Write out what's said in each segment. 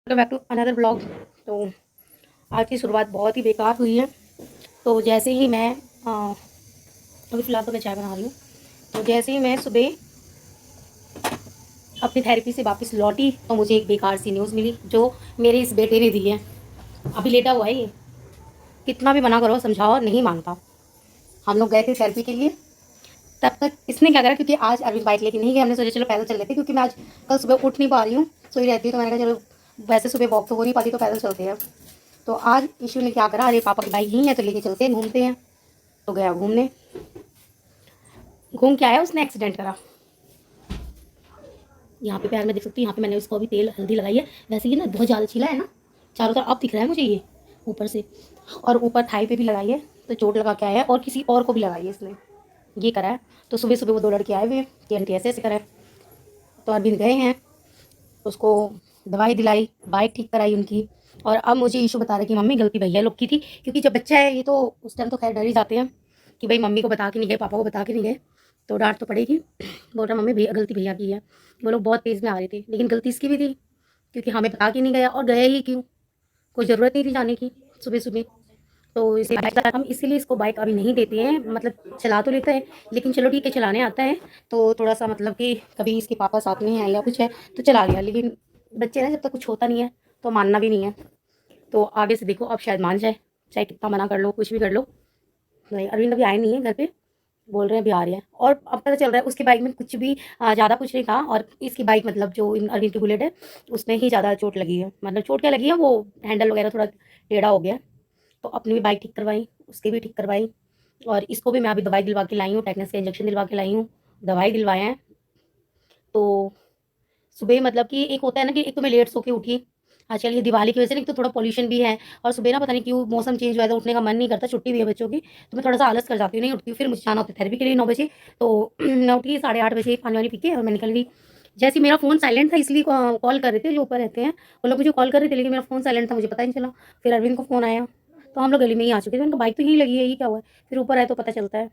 Welcome back to another blog. तो आज की शुरुआत बहुत ही बेकार हुई है। तो जैसे ही मैं अभी फ़िलहाल तो मैं चाय बना रही हूँ। तो जैसे ही मैं सुबह अपनी थेरेपी से वापस लौटी तो मुझे एक बेकार सी न्यूज़ मिली जो मेरे इस बेटे ने दी है। अभी लेटा हुआ है ये, कितना भी मना करो समझाओ नहीं मानता। हम लोग गए थे थेरेपी के लिए, तब तक इसने क्या करा, क्योंकि आज अरविंद बाइक लेके नहीं गए, हमने सोचा चलो पैदल चल लेते, क्योंकि मैं आज कल सुबह उठ नहीं पा रही हूँ, सोई रहती हूँ। तो मैंने कहा चलो वैसे सुबह वॉक तो हो नहीं पाती तो पैदल चलते हैं। तो आज ईशू ने क्या करा, अरे पापा की बाइक ही है तो लेके चलते हैं घूमते हैं। तो गया घूमने, घूम के आया, उसने एक्सीडेंट करा। यहाँ पे पैर में देख सकती हूँ, यहाँ पे मैंने उसको अभी तेल हल्दी लगाई है। वैसे ये ना बहुत ज़्यादा छिला है ना, चारों तरफ अब दिख रहा है मुझे ये ऊपर से, और ऊपर थाई पे भी लगाई है। तो चोट लगा के आया है और किसी और को भी लगाई है इसने, ये करा है। तो सुबह सुबह वो 2 लड़के आए हुए हैं कि आंटी ऐसे ऐसे करा है। तो अरविंद गए हैं, उसको दवाई दिलाई, बाइक ठीक कराई उनकी। और अब मुझे ईशू बता रहा है कि मम्मी गलती भैया लोग की थी, क्योंकि जब बच्चा है ये तो उस टाइम तो खैर डर ही जाते हैं कि भाई मम्मी को बता के नहीं गए, पापा को बता के नहीं गए, तो डांट तो पड़ेगी। बोल रहा मम्मी भैया गलती भैया की है, वो लोग बहुत तेज़ में आ रहे थे, लेकिन गलती इसकी भी थी क्योंकि हमें बता के नहीं गया, और गए ही क्यों, कोई ज़रूरत नहीं थी जाने की सुबह सुबह। तो इसे बाइक हम इसीलिए इसको बाइक अभी नहीं देते हैं, मतलब चला तो लेता है लेकिन चलो ठीक है चलाने आता है। तो थोड़ा सा मतलब कि कभी इसके पापा साथ में है या कुछ है तो चला लिया, लेकिन बच्चे ना जब तक कुछ होता नहीं है तो मानना भी नहीं है। तो आगे से देखो अब शायद मान जाए, चाहे कितना मना कर लो कुछ भी कर लो। नहीं, अरविंद अभी आए नहीं है घर पे, बोल रहे हैं अभी आ रहे हैं। और अब पता चल रहा है उसकी बाइक में कुछ भी ज़्यादा कुछ नहीं था, और इसकी बाइक मतलब जो अरविंद की बुलेट है उसमें ही ज़्यादा चोट लगी है। मतलब चोट क्या लगी है, वो हैंडल वगैरह थोड़ा टेढ़ा हो गया। तो अपनी भी बाइक ठीक करवाई, उसकी भी ठीक करवाई, और इसको भी मैं अभी दवाई दिलवा के लाई हूँ, टेटनस का इंजेक्शन दिलवा के लाई हूँ, दवाई दिलवाए हैं। तो सुबह मतलब कि एक होता है ना कि एक तो मैं लेट सो के उठी, आजकल ये दिवाली की वजह से, नहीं तो थोड़ा पॉल्यूशन भी है, और सुबह ना पता नहीं क्यों मौसम चेंज हुआ है तो उठने का मन नहीं करता, छुट्टी भी है बच्चों की, तो मैं थोड़ा सा आलस कर जाती हूँ, नहीं उठती हूँ। फिर मुझे जाना होता है थेरेपी के लिए 9 बजे। तो मैं उठी 8:30 बजे, पानी वानी पी के और मैं निकल गई। जैसे ही मेरा फ़ोन साइलेंट था, इसलिए कॉल कर रहे थे जो ऊपर रहते हैं, वो लोग मुझे कॉल कर रहे थे, लेकिन मेरा फ़ोन साइलेंट था, मुझे पता ही नहीं चला। फिर अरविंद को फ़ोन आया तो हम लोग गली में ही आ चुके थे, उनका बाइक तो यहीं लगी है, ये क्या हुआ है। फिर ऊपर आए तो पता चलता है।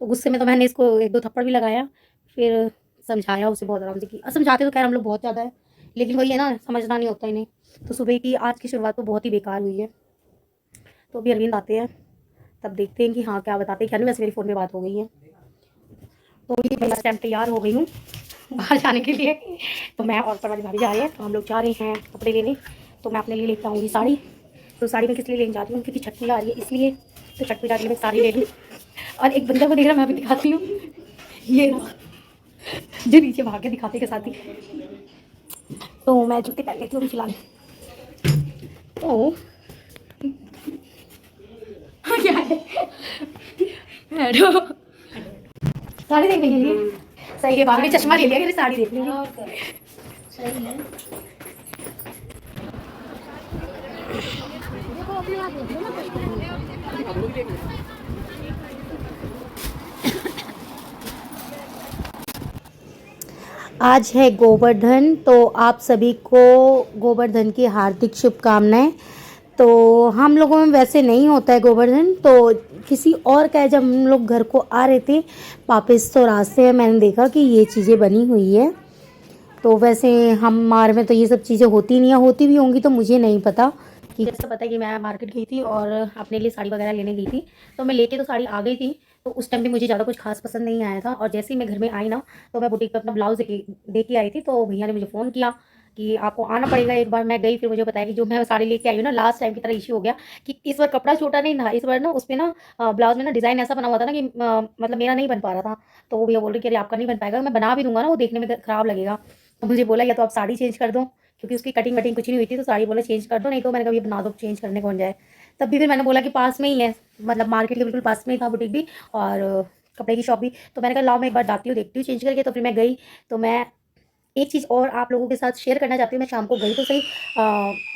तो गुस्से में तो मैंने इसको 1-2 थप्पड़ भी लगाया, फिर समझाया उसे बहुत आराम से कि समझाते तो खैर हम लोग बहुत ज़्यादा है, लेकिन वही है ना, समझना नहीं होता इन्हें। तो सुबह की आज की शुरुआत तो बहुत ही बेकार हुई है। तो अभी अरविंद आते हैं तब देखते हैं कि हाँ क्या बताते हैं क्या नहीं। वैसे मेरी फ़ोन पे बात हो गई है। तो ये मैं इस टाइम तैयार हो गई हूँ बाहर जाने के लिए। तो मैं और वाली भाभी जा रही है, तो हम लोग जा रहे हैं कपड़े लेने। तो मैं अपने लिए लेकर आऊँगी साड़ी। तो साड़ी मैं किस लिए लेने जा रही हूँ, क्योंकि छठ पूजा आ रही है इसलिए। तो छठ पूजा के लिए मैं साड़ी ले लूँ। और एक बंदा को देख रहा, मैं भी दिखाती हूँ, ये रहा, जो नीचे भाग के दिखाते के साथ ही। तो मैं जूते पहन लेती हूँ फिलहाल। तो क्या है, हेलो, साड़ी देखने के लिए सही है, भाभी चश्मा ले लिया कि साड़ी देख लेंगे। सही है। आज है गोवर्धन, तो आप सभी को गोवर्धन की हार्दिक शुभकामनाएं। तो हम लोगों में वैसे नहीं होता है गोवर्धन, तो किसी और का है। जब हम लोग घर को आ रहे थे वापस तो रास्ते में मैंने देखा कि ये चीज़ें बनी हुई है। तो वैसे हमारे में तो ये सब चीज़ें होती नहीं है, होती भी होंगी तो मुझे नहीं पता। कि जैसे पता है कि मैं मार्केट गई थी और अपने लिए साड़ी वगैरह लेने गई थी, तो मैं लेके तो साड़ी आ गई थी। तो उस टाइम भी मुझे ज़्यादा कुछ खास पसंद नहीं आया था, और जैसे ही मैं घर में आई ना, तो मैं बुटीक पे अपना ब्लाउज़ दे के आई थी। तो भैया ने मुझे फ़ोन किया कि आपको आना पड़ेगा एक बार। मैं गई, फिर मुझे बताया कि जो मैं साड़ी लेके आई हूँ ना, लास्ट टाइम की तरह इश्यू हो गया कि इस बार कपड़ा छोटा नहीं था, इस बार ना उस पे ना ब्लाउज़ में ना डिज़ाइन ऐसा बना हुआ था ना कि मतलब मेरा नहीं बन पा रहा था। तो वो भैया बोल रहे कि अरे आपका नहीं बन पाएगा, मैं बना भी दूँगा ना वो देखने में खराब लगेगा। तो मुझे बोला या तो आप साड़ी चेंज कर दो, क्योंकि उसकी कटिंग वटिंग कुछ नहीं हुई थी, तो साड़ी बोला चेंज कर दो, नहीं तो मैंने कहा ये बना दो, चेंज करने कौन जाए। तब भी फिर मैंने बोला कि पास में ही है, मतलब मार्केट के बिल्कुल पास में ही था बुटीक भी और कपड़े की शॉप भी। तो मैंने कहा लाओ मैं एक बार जाती हूँ, देखती हूँ चेंज करके। तो फिर मैं गई। तो मैं एक चीज़ और आप लोगों के साथ शेयर करना चाहती हूँ। मैं शाम को गई तो सही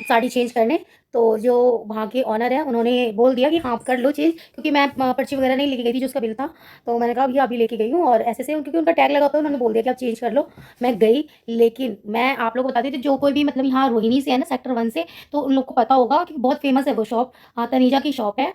साड़ी चेंज करने, तो जो वहाँ के ऑनर हैं उन्होंने बोल दिया कि हाँ आप कर लो चेंज, क्योंकि मैं पर्ची वगैरह नहीं लेके गई थी जो उसका बिल था। तो मैंने कहा भैया अभी लेके गई हूँ, और ऐसे से क्योंकि उनका टैग लगा होता है, उन्होंने बोल दिया कि आप चेंज कर लो। मैं गई, लेकिन मैं आप लोगों को बताती थी जो कोई भी मतलब यहाँ रोहिणी से है ना, सेक्टर 1 से, तो उन लोग को पता होगा कि बहुत फेमस है वो शॉप, तनीजा की शॉप है।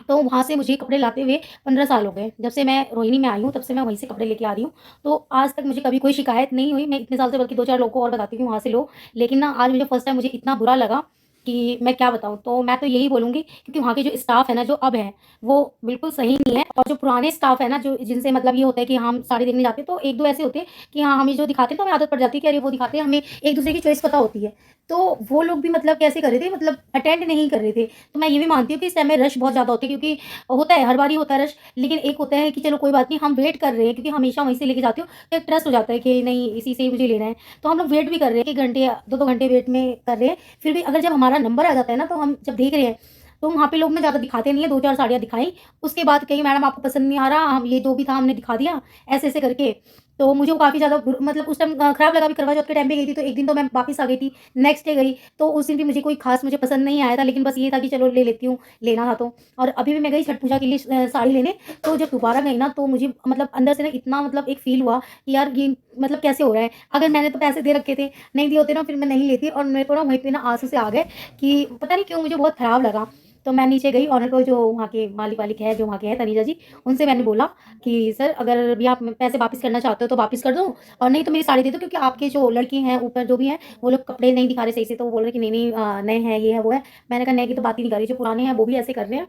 तो वहाँ से मुझे कपड़े लाते हुए 15 साल हो गए। जब से मैं रोहिणी में आई हूँ, तब से मैं वहीं से कपड़े लेके आ रही हूँ। तो आज तक मुझे कभी कोई शिकायत नहीं हुई। मैं इतने साल से बल्कि 2-4 लोगों को और बताती हूँ वहाँ से लो। लेकिन ना आज मुझे फर्स्ट टाइम मुझे इतना बुरा लगा कि मैं क्या बताऊँ। तो मैं तो यही बोलूँगी, क्योंकि वहाँ के जो स्टाफ है ना, जो अब है, वो बिल्कुल सही नहीं है। और जो पुराने स्टाफ है ना, जो जिनसे मतलब ये होता है कि हम साड़ी देखने जाते हैं, तो 1-2 ऐसे होते हैं कि हाँ, हमें जो दिखाते हैं तो हमें आदत पड़ जाती है कि अरे वो दिखाते हैं, हमें एक-दूसरे की चॉइस पता होती है। तो वो लोग भी मतलब कैसे कर रहे थे, मतलब अटेंड नहीं कर रहे थे। तो मैं ये भी मानती हूँ कि इस टाइम में रश बहुत ज़्यादा होती है, क्योंकि होता है, हर बार ही होता है रश। लेकिन एक होता है कि चलो कोई बात नहीं, हम वेट कर रहे हैं, क्योंकि हमेशा वहीं से लेके जाती हूँ, तो एक ट्रस्ट हो जाता है कि नहीं, इसी से ही मुझे लेना है। तो हम लोग वेट भी कर रहे हैं कि घंटे 2-2 घंटे वेट में कर रहे हैं। फिर भी अगर जब हमारा नंबर आ जाता है ना, तो हम जब देख रहे हैं, तो वहाँ पे लोग ना ज़्यादा दिखाते नहीं है, 2-4 साड़ियाँ दिखाई, उसके बाद कहीं मैडम आपको पसंद नहीं आ रहा, हम ये जो भी था हमने दिखा दिया, ऐसे-ऐसे करके। तो मुझे वो काफ़ी ज़्यादा मतलब उस टाइम खराब लगा भी। करवा चौथ के टाइम पे गई थी, तो एक दिन तो मैं वापस आ गई थी, नेक्स्ट डे गई, तो उस दिन भी मुझे कोई ख़ास मुझे पसंद नहीं आया था, लेकिन बस ये था कि चलो ले लेती हूँ, लेना था तो। और अभी भी मैं गई छठ पूजा के लिए साड़ी लेने, तो जब दोबारा गई ना, तो मुझे मतलब अंदर से ना इतना मतलब एक फ़ील हुआ कि यार ये मतलब कैसे हो रहा है? अगर मैंने तो पैसे दे रखे थे, नहीं दिए होते ना, फिर मैं नहीं लेती। और मेरे को ना वहीं पे ना आँसू से आ गए कि पता नहीं क्यों मुझे बहुत खराब लगा। तो मैं नीचे गई, ऑनर को, जो वहाँ के मालिक-वालिक है, जो वहाँ के हैं तनीजा जी, उनसे मैंने बोला कि सर, अगर भी आप पैसे वापस करना चाहते हो तो वापस कर दो, और नहीं तो मेरी साड़ी दे दो, क्योंकि आपके जो लड़की हैं ऊपर जो भी हैं, वो लोग कपड़े नहीं दिखा रहे सही से। तो वो बोल रहे कि नहीं-नहीं, नए हैं, ये है, वो है। मैंने कहा नए की तो बात ही नहीं कर रही, जो पुराने हैं वो भी ऐसे कर रहे हैं।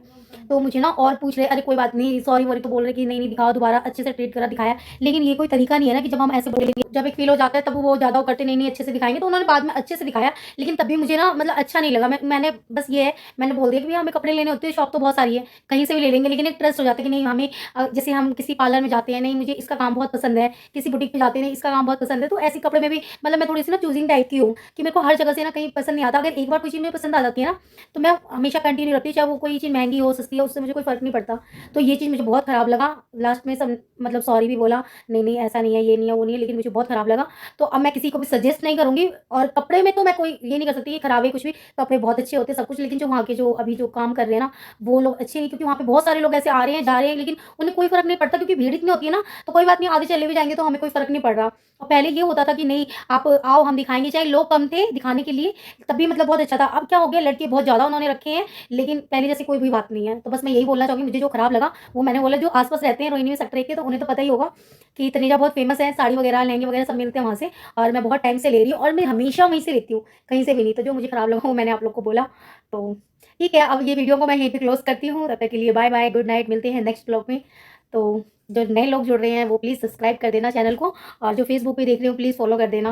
तो मुझे ना और पूछ रहे, अरे कोई बात नहीं, सॉरी-वॉरी, तो बोल रहे कि नहीं-नहीं दिखाओ दोबारा, अच्छे से ट्रीट करा, दिखाया। लेकिन ये कोई तरीका नहीं है ना कि जब हम ऐसे बोलेंगे, जब एक फ़ील हो जाता है तब वो ज़्यादा वो करते नहीं-नहीं अच्छे से दिखाएँगे। तो उन्होंने बाद में अच्छे से दिखाया, लेकिन तब भी मुझे ना मतलब अच्छा नहीं लगा। मैंने बस ये है, मैंने बोल दिया कि भैया हमें कपड़े लेने होते हैं, शॉप तो बहुत सारी है, कहीं से भी ले लेंगे। लेकिन एक ट्रस्ट हो जाता है कि नहीं, हमें जैसे हम किसी पार्लर में जाते हैं, नहीं मुझे इसका काम बहुत पसंद है, किसी बुटीक पे जाते हैं, नहीं इसका काम बहुत पसंद है, तो ऐसे कपड़े में भी मतलब मैं थोड़ी-सी ना चूज़िंग टाइप की हूँ कि मेरे को हर जगह से ना कहीं पसंद नहीं आता। अगर एक बार कोई चीज़ मुझे पसंद आ जाती है ना, तो मैं हमेशा कंटिन्यू रखती हूँ, चाहे वो कोई चीज़ महँगी हो, सस्ती हो, उससे मुझे कोई फ़र्क नहीं पड़ता। तो ये चीज़ मुझे बहुत खराब लगा। लास्ट में सब मतलब सॉरी भी बोला, नहीं-नहीं ऐसा नहीं है, ये नहीं है, वो नहीं है, लेकिन मुझे बहुत खराब लगा। तो अब मैं किसी को भी सजेस्ट नहीं करूँगी। और कपड़े में तो मैं कोई ये नहीं कर सकती कि खराब है कुछ भी, कपड़े बहुत अच्छे होते हैं सब कुछ, लेकिन जो वहाँ के जो अभी जो काम कर रहे हैं ना, वो लोग अच्छे नहीं, क्योंकि वहाँ पे बहुत सारे लोग ऐसे आ रहे हैं, जा रहे हैं, लेकिन उन्हें कोई फ़र्क नहीं पड़ता, क्योंकि भीड़ इतनी होती है ना, तो कोई बात नहीं, आधे चले भी जाएँगे तो हमें कोई फ़र्क नहीं पड़ रहा। और पहले ये होता था कि नहीं, आप आओ हम दिखाएँगे, चाहे लोग कम थे दिखाने के लिए, तब भी मतलब बहुत अच्छा था। अब क्या हो गया, लड़के बहुत ज़्यादा उन्होंने रखे हैं, लेकिन पहले जैसी कोई भी बात नहीं है। तो बस मैं यही बोलना चाहूँगी, मुझे जो खराब लगा, वो मैंने बोला। जो आस-पास रहते हैं रोहिणी में सेक्टर 1 के, तो उन्हें तो पता ही होगा कि तनीजा बहुत फ़ेमस है, साड़ी वगैरह, लहंगे वगैरह सब मिलते हैं वहाँ से। और मैं बहुत टाइम से ले रही हूँ, और मैं हमेशा वहीं से लेती हूँ, कहीं से भी नहीं। तो जो मुझे खराब लगा वो मैंने आप लोग को बोला। तो ठीक है, अब ये वीडियो को मैं यहीं पे क्लोज़ करती हूँ। तब तक के लिए बाय-बाय, गुड नाइट, मिलते हैं नेक्स्ट व्लॉग में। तो जो नए लोग जुड़ रहे हैं वो प्लीज़ सब्सक्राइब कर देना चैनल को, और जो फेसबुक पे देख रहे हो प्लीज़ फॉलो कर देना।